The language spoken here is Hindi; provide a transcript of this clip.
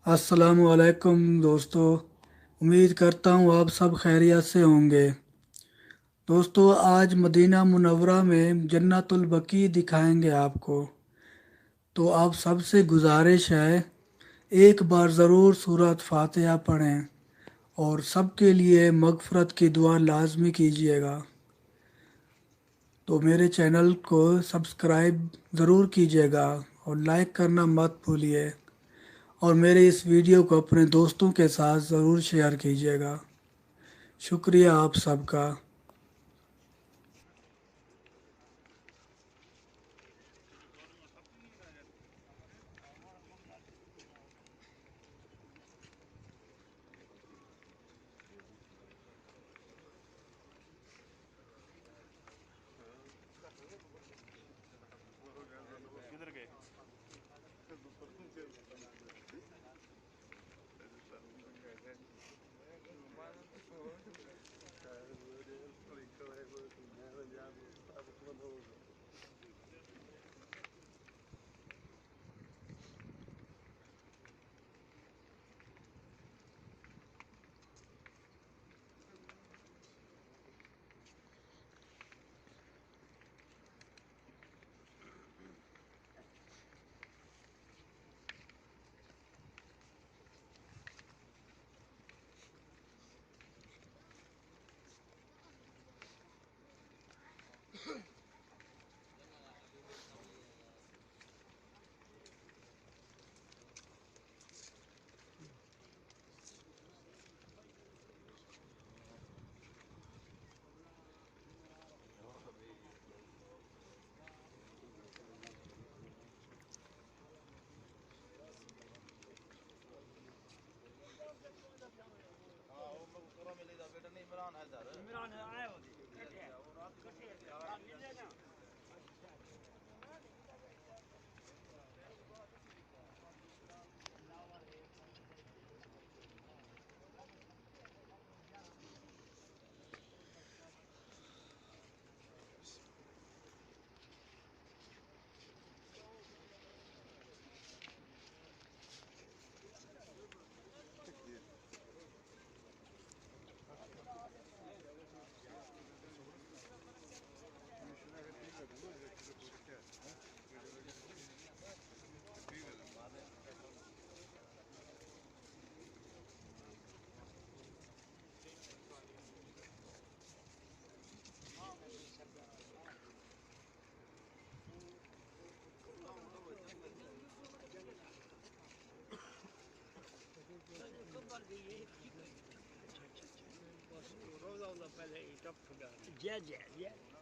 अस्सलामुअलैकुम दोस्तों। उम्मीद करता हूँ आप सब खैरियत से होंगे। दोस्तों, आज मदीना मुनव्वरा में जन्नतुल बकी दिखाएंगे आपको। तो आप सबसे गुजारिश है, एक बार ज़रूर सूरत फातिहा पढ़ें और सबके लिए मगफ़रत की दुआ लाजमी कीजिएगा। तो मेरे चैनल को सब्सक्राइब ज़रूर कीजिएगा और लाइक करना मत भूलिए। और मेरे इस वीडियो को अपने दोस्तों के साथ ज़रूर शेयर कीजिएगा। शुक्रिया आप सबका। इमरान आया होगी रोजा पहले टप जय जय जय